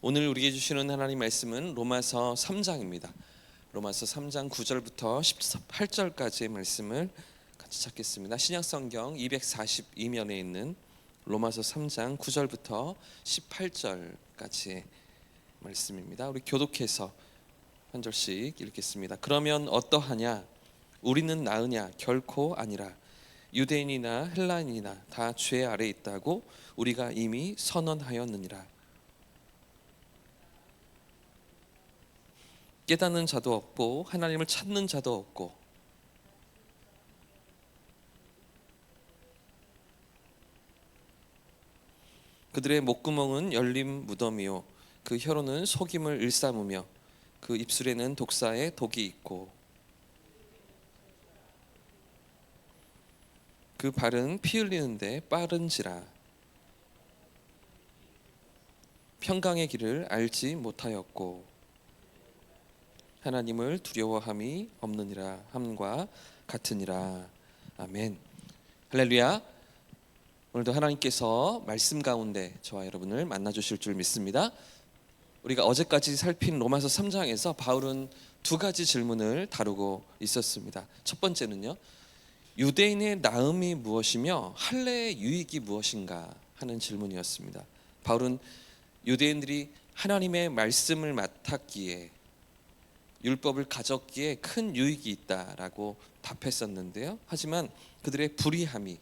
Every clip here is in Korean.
오늘 우리에게 주시는 하나님 말씀은 로마서 3장입니다. 로마서 3장 9절부터 18절까지의 말씀을 같이 찾겠습니다. 신약성경 242면에 있는 로마서 3장 9절부터 18절까지의 말씀입니다. 우리 교독해서 한 절씩 읽겠습니다. 그러면 어떠하냐? 우리는 나으냐? 결코 아니라. 유대인이나 헬라인이나 다 죄 아래 있다고 우리가 이미 선언하였느니라. 깨닫는 자도 없고 하나님을 찾는 자도 없고 그들의 목구멍은 열린 무덤이요 그 혀로는 속임을 일삼으며 그 입술에는 독사의 독이 있고 그 발은 피 흘리는데 빠른지라. 평강의 길을 알지 못하였고 하나님을 두려워함이 없느니라 함과 같으니라. 아멘. 할렐루야. 오늘도 하나님께서 말씀 가운데 저와 여러분을 만나 주실 줄 믿습니다. 우리가 어제까지 살핀 로마서 3장에서 바울은 두 가지 질문을 다루고 있었습니다. 첫 번째는요, 유대인의 나음이 무엇이며 할례의 유익이 무엇인가 하는 질문이었습니다. 바울은 유대인들이 하나님의 말씀을 맡았기에, 율법을 가졌기에 큰 유익이 있다라고 답했었는데요, 하지만 그들의 불의함이,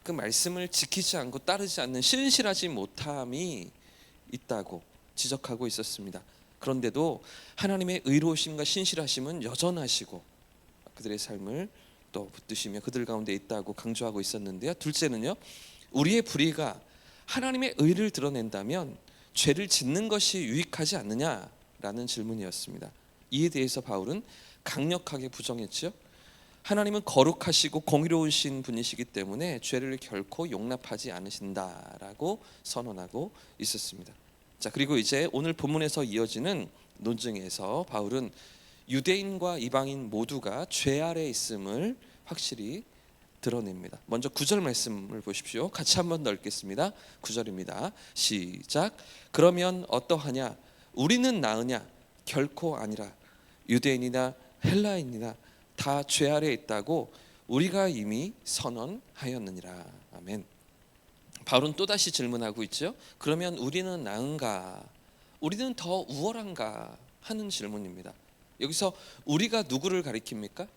그 말씀을 지키지 않고 따르지 않는 신실하지 못함이 있다고 지적하고 있었습니다. 그런데도 하나님의 의로우심과 신실하심은 여전하시고 그들의 삶을 또 붙드시며 그들 가운데 있다고 강조하고 있었는데요, 둘째는요, 우리의 불의가 하나님의 의를 드러낸다면 죄를 짓는 것이 유익하지 않느냐라는 질문이었습니다. 이에 대해서 바울은 강력하게 부정했죠. 하나님은 거룩하시고 공의로우신 분이시기 때문에 죄를 결코 용납하지 않으신다라고 선언하고 있었습니다. 자, 그리고 이제 오늘 본문에서 이어지는 논증에서 바울은 유대인과 이방인 모두가 죄 아래 있음을 확실히 드러냅니다. 먼저 9절 말씀을 보십시오. 같이 한번 더 읽겠습니다. 9절입니다. 시작. 그러면 어떠하냐? 우리는 나으냐? 결코 아니라. 유대인이나 헬라인이나 다 죄 아래 있다고 우리가 이미 선언하였느니라. 아멘. 바울은 또다시 질문하고 있죠. 그러면 우리는 나은가? 우리는 더 우월한가? 하는 질문입니다. 여기서 우리가 누구를 가리킵니까?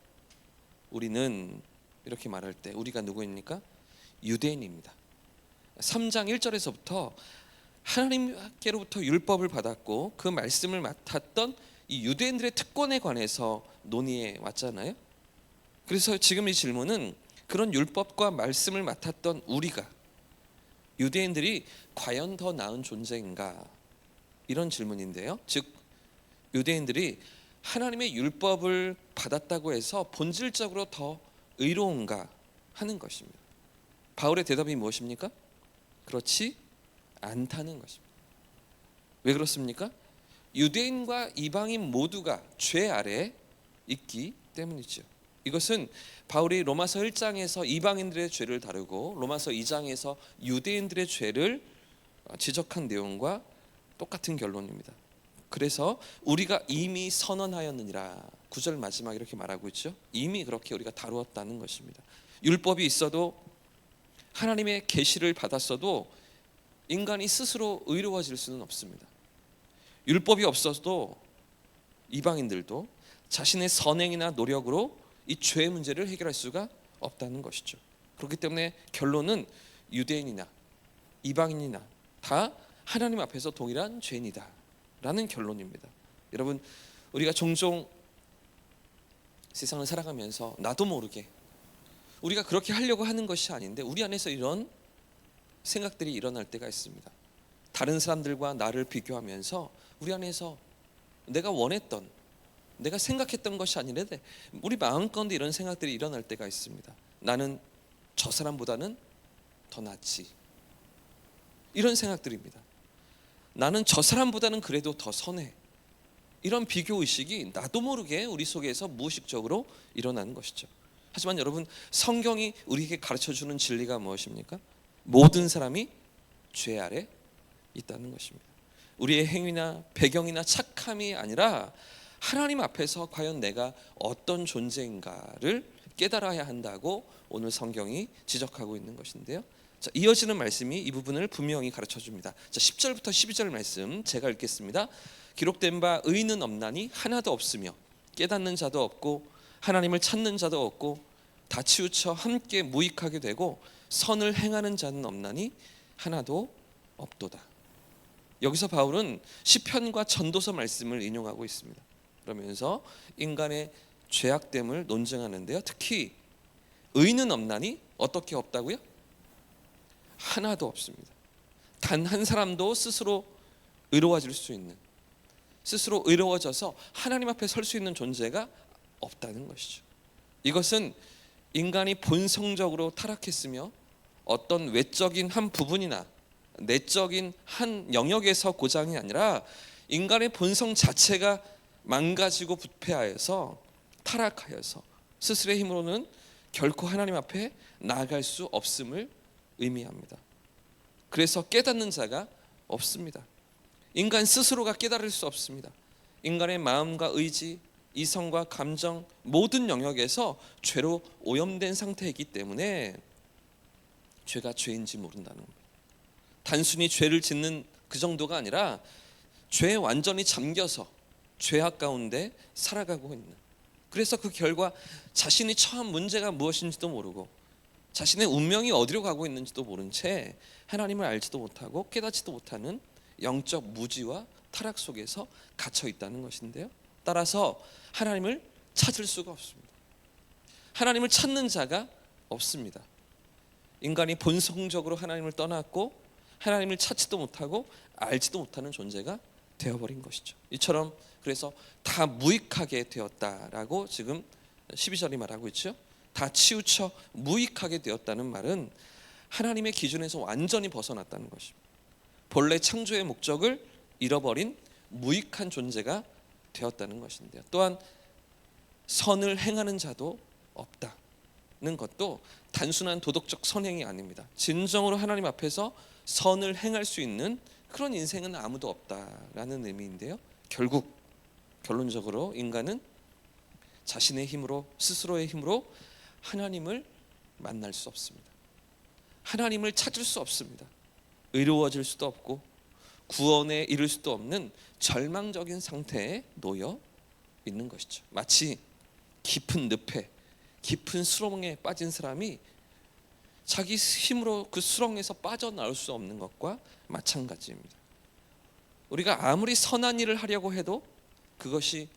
우리는 이렇게 말할 때 우리가 누구입니까? 유대인입니다. 3장 1절에서부터 하나님께로부터 율법을 받았고 그 말씀을 맡았던 이 유대인들의 특권에 관해서 논의해 왔잖아요. 그래서 지금 이 질문은 그런 율법과 말씀을 맡았던 우리가, 유대인들이 과연 더 나은 존재인가, 이런 질문인데요. 즉 유대인들이 하나님의 율법을 받았다고 해서 본질적으로 더 의로운가 하는 것입니다. 바울의 대답이 무엇입니까? 그렇지 않다는 것입니다. 왜 그렇습니까? 유대인과 이방인 모두가 죄 아래 있기 때문이죠. 이것은 바울이 로마서 1장에서 이방인들의 죄를 다루고 로마서 2장에서 유대인들의 죄를 지적한 내용과 똑같은 결론입니다. 그래서 우리가 이미 선언하였느니라, 9절 마지막에 이렇게 말하고 있죠. 이미 그렇게 우리가 다루었다는 것입니다. 율법이 있어도 하나님의 계시를 받았어도 인간이 스스로 의로워질 수는 없습니다. 율법이 없어도 이방인들도 자신의 선행이나 노력으로 이 죄의 문제를 해결할 수가 없다는 것이죠. 그렇기 때문에 결론은 유대인이나 이방인이나 다 하나님 앞에서 동일한 죄인이다 라는 결론입니다. 여러분, 우리가 종종 세상을 살아가면서 나도 모르게 우리가 그렇게 하려고 하는 것이 아닌데 우리 안에서 이런 생각들이 일어날 때가 있습니다. 다른 사람들과 나를 비교하면서 우리 안에서 내가 원했던, 내가 생각했던 것이 아니라 우리 마음 가운데 이런 생각들이 일어날 때가 있습니다. 나는 저 사람보다는 더 낫지, 이런 생각들입니다. 나는 저 사람보다는 그래도 더 선해, 이런 비교의식이 나도 모르게 우리 속에서 무의식적으로 일어나는 것이죠. 하지만 여러분, 성경이 우리에게 가르쳐주는 진리가 무엇입니까? 모든 사람이 죄 아래 있다는 것입니다. 우리의 행위나 배경이나 착함이 아니라 하나님 앞에서 과연 내가 어떤 존재인가를 깨달아야 한다고 오늘 성경이 지적하고 있는 것인데요. 자, 이어지는 말씀이 이 부분을 분명히 가르쳐 줍니다. 자, 10절부터 12절 말씀 제가 읽겠습니다. 기록된 바 의인은 없나니 하나도 없으며 깨닫는 자도 없고 하나님을 찾는 자도 없고 다 치우쳐 함께 무익하게 되고 선을 행하는 자는 없나니 하나도 없도다. 여기서 바울은 시편과 전도서 말씀을 인용하고 있습니다. 그러면서 인간의 죄악됨을 논증하는데요. 특히 의인은 없나니 어떻게 없다고요? 하나도 없습니다. 단 한 사람도 스스로 의로워질 수 있는, 스스로 의로워져서 하나님 앞에 설 수 있는 존재가 없다는 것이죠. 이것은 인간이 본성적으로 타락했으며 어떤 외적인 한 부분이나 내적인 한 영역에서 고장이 아니라 인간의 본성 자체가 망가지고 부패하여서 타락하여서 스스로의 힘으로는 결코 하나님 앞에 나아갈 수 없음을 의미합니다. 그래서 깨닫는 자가 없습니다. 인간 스스로가 깨달을 수 없습니다. 인간의 마음과 의지, 이성과 감정 모든 영역에서 죄로 오염된 상태이기 때문에 죄가 죄인지 모른다는 겁니다. 단순히 죄를 짓는 그 정도가 아니라 죄에 완전히 잠겨서 죄악 가운데 살아가고 있는, 그래서 그 결과 자신이 처한 문제가 무엇인지도 모르고 자신의 운명이 어디로 가고 있는지도 모른 채 하나님을 알지도 못하고 깨닫지도 못하는 영적 무지와 타락 속에서 갇혀 있다는 것인데요. 따라서 하나님을 찾을 수가 없습니다. 하나님을 찾는 자가 없습니다. 인간이 본성적으로 하나님을 떠났고 하나님을 찾지도 못하고 알지도 못하는 존재가 되어버린 것이죠. 이처럼 그래서 다 무익하게 되었다라고 지금 12절이 말하고 있죠. 다 치우쳐 무익하게 되었다는 말은 하나님의 기준에서 완전히 벗어났다는 것입니다. 본래 창조의 목적을 잃어버린 무익한 존재가 되었다는 것인데요. 또한 선을 행하는 자도 없다는 것도 단순한 도덕적 선행이 아닙니다. 진정으로 하나님 앞에서 선을 행할 수 있는 그런 인생은 아무도 없다라는 의미인데요. 결국 결론적으로 인간은 자신의 힘으로, 스스로의 힘으로 하나님을 만날 수 없습니다. 하나님을 찾을 수 없습니다. 의로워질 수도 없고 구원에 이를 수도 없는 절망적인 상태에 놓여 있는 것이죠. 마치 깊은 늪에, 깊은 수렁에 빠진 사람이 자기 힘으로 그 수렁에서 빠져나올 수 없는 것과 마찬가지입니다. 우리가 아무리 선한 일을 하려고 해도 그것이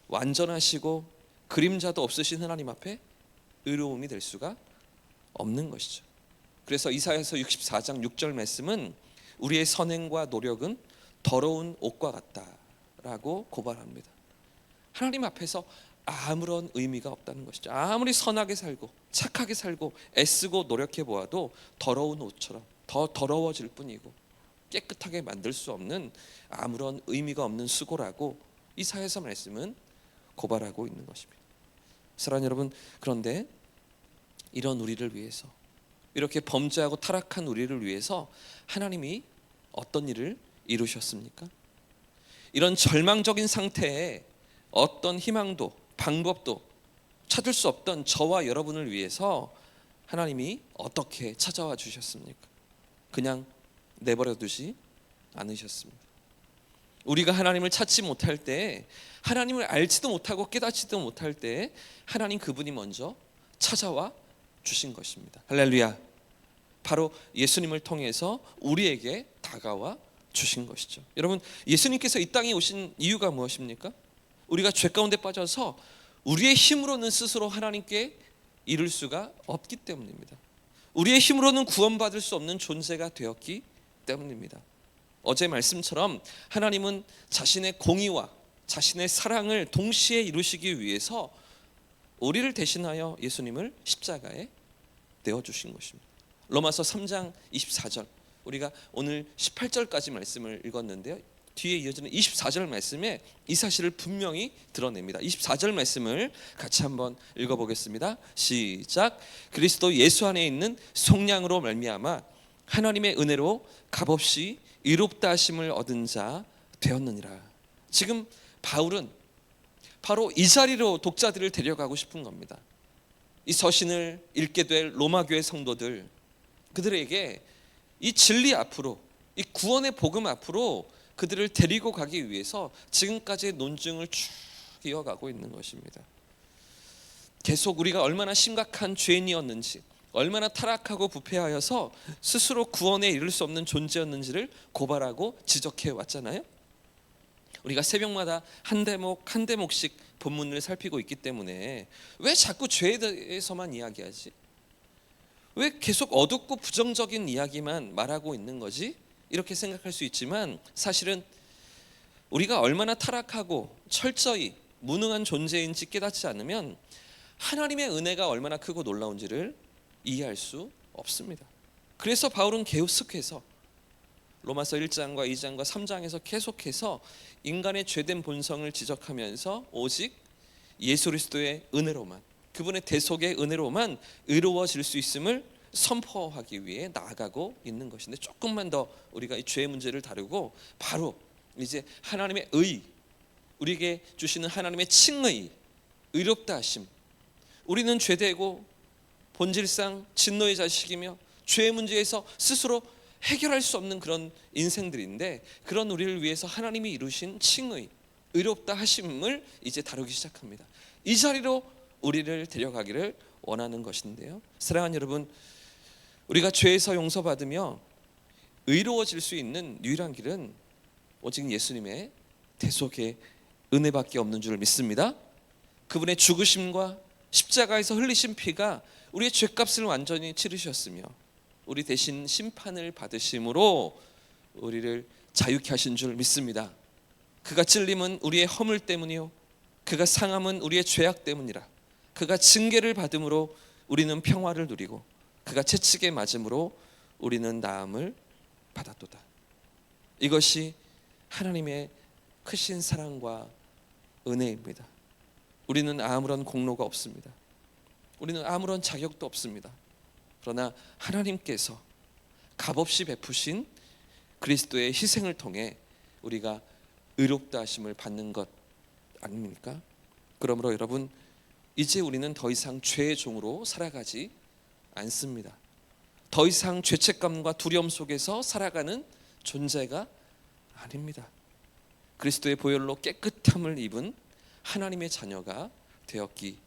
완전하시고 그림자도 없으신 하나님 앞에 의로움이 될 수가 없는 것이죠. 그래서 이사야서 64장 6절 말씀은 우리의 선행과 노력은 더러운 옷과 같다라고 고발합니다. 하나님 앞에서 아무런 의미가 없다는 것이죠. 아무리 선하게 살고 착하게 살고 애쓰고 노력해 보아도 더러운 옷처럼 더 더러워질 뿐이고 깨끗하게 만들 수 없는 아무런 의미가 없는 수고라고 이사야서 말씀은 고발하고 있는 것입니다. 사랑하는 여러분, 그런데 이런 우리를 위해서, 이렇게 범죄하고 타락한 우리를 위해서 하나님이 어떤 일을 이루셨습니까? 이런 절망적인 상태에 어떤 희망도 방법도 찾을 수 없던 저와 여러분을 위해서 하나님이 어떻게 찾아와 주셨습니까? 그냥 내버려 두지 않으셨습니다. 우리가 하나님을 찾지 못할 때, 하나님을 알지도 못하고 깨닫지도 못할 때 하나님 그분이 먼저 찾아와 주신 것입니다. 할렐루야. 바로 예수님을 통해서 우리에게 다가와 주신 것이죠. 여러분, 예수님께서 이 땅에 오신 이유가 무엇입니까? 우리가 죄 가운데 빠져서 우리의 힘으로는 스스로 하나님께 이룰 수가 없기 때문입니다. 우리의 힘으로는 구원받을 수 없는 존재가 되었기 때문입니다. 어제 말씀처럼 하나님은 자신의 공의와 자신의 사랑을 동시에 이루시기 위해서 우리를 대신하여 예수님을 십자가에 내어주신 것입니다. 로마서 3장 24절, 우리가 오늘 18절까지 말씀을 읽었는데요, 뒤에 이어지는 24절 말씀에 이 사실을 분명히 드러냅니다. 24절 말씀을 같이 한번 읽어보겠습니다. 시작. 그리스도 예수 안에 있는 속량으로 말미암아 하나님의 은혜로 값없이 의롭다 하심을 얻은 자 되었느니라. 지금 바울은 바로 이 자리로 독자들을 데려가고 싶은 겁니다. 이 서신을 읽게 될 로마 교회 성도들, 그들에게 이 진리 앞으로, 이 구원의 복음 앞으로 그들을 데리고 가기 위해서 지금까지의 논증을 쭉 이어가고 있는 것입니다. 계속 우리가 얼마나 심각한 죄인이었는지, 얼마나 타락하고 부패하여서 스스로 구원에 이를 수 없는 존재였는지를 고발하고 지적해 왔잖아요. 우리가 새벽마다 한 대목 한 대목씩 본문을 살피고 있기 때문에 왜 자꾸 죄에 대해서만 이야기하지? 왜 계속 어둡고 부정적인 이야기만 말하고 있는 거지? 이렇게 생각할 수 있지만 사실은 우리가 얼마나 타락하고 철저히 무능한 존재인지 깨닫지 않으면 하나님의 은혜가 얼마나 크고 놀라운지를 이해할 수 없습니다. 그래서 바울은 계속해서 로마서 1장과 2장과 3장에서 계속해서 인간의 죄된 본성을 지적하면서 오직 예수 그리스도의 은혜로만, 그분의 대속의 은혜로만 의로워질 수 있음을 선포하기 위해 나아가고 있는 것인데, 조금만 더 우리가 이 죄의 문제를 다루고 바로 이제 하나님의 의, 우리에게 주시는 하나님의 칭의, 의롭다 하심. 우리는 죄되고 본질상 진노의 자식이며 죄의 문제에서 스스로 해결할 수 없는 그런 인생들인데, 그런 우리를 위해서 하나님이 이루신 칭의, 의롭다 하심을 이제 다루기 시작합니다. 이 자리로 우리를 데려가기를 원하는 것인데요, 사랑하는 여러분, 우리가 죄에서 용서받으며 의로워질 수 있는 유일한 길은 오직 예수님의 대속의 은혜밖에 없는 줄 믿습니다. 그분의 죽으심과 십자가에서 흘리신 피가 우리의 죄값을 완전히 치르셨으며 우리 대신 심판을 받으심으로 우리를 자유케 하신 줄 믿습니다. 그가 찔림은 우리의 허물 때문이요, 그가 상함은 우리의 죄악 때문이라. 그가 징계를 받음으로 우리는 평화를 누리고 그가 채찍에 맞음으로 우리는 나음을 받았도다. 이것이 하나님의 크신 사랑과 은혜입니다. 우리는 아무런 공로가 없습니다. 우리는 아무런 자격도 없습니다. 그러나 하나님께서 값없이 베푸신 그리스도의 희생을 통해 우리가 의롭다 하심을 받는 것 아닙니까? 그러므로 여러분, 이제 우리는 더 이상 죄의 종으로 살아가지 않습니다. 더 이상 죄책감과 두려움 속에서 살아가는 존재가 아닙니다. 그리스도의 보혈로 깨끗함을 입은 하나님의 자녀가 되었기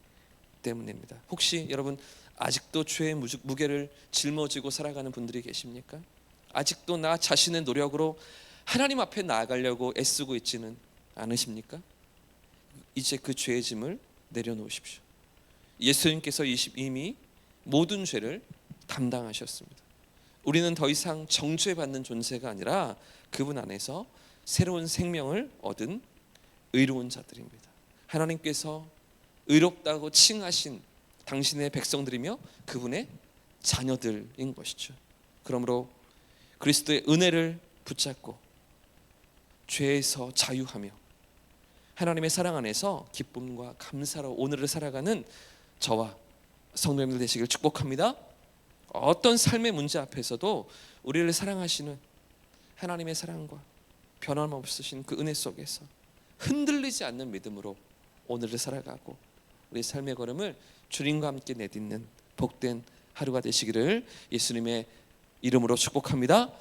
때문입니다. 혹시 여러분 아직도 죄의 무게를 짊어지고 살아가는 분들이 계십니까? 아직도 나 자신의 노력으로 하나님 앞에 나아가려고 애쓰고 있지는 않으십니까? 이제 그 죄의 짐을 내려놓으십시오. 예수님께서 이미 모든 죄를 담당하셨습니다. 우리는 더 이상 정죄받는 존재가 아니라 그분 안에서 새로운 생명을 얻은 의로운 자들입니다. 하나님께서 의롭다고 칭하신 당신의 백성들이며 그분의 자녀들인 것이죠. 그러므로 그리스도의 은혜를 붙잡고 죄에서 자유하며 하나님의 사랑 안에서 기쁨과 감사로 오늘을 살아가는 저와 성도님들 되시길 축복합니다. 어떤 삶의 문제 앞에서도 우리를 사랑하시는 하나님의 사랑과 변함없으신 그 은혜 속에서 흔들리지 않는 믿음으로 오늘을 살아가고 우리 삶의 걸음을 주님과 함께 내딛는 복된 하루가 되시기를 예수님의 이름으로 축복합니다.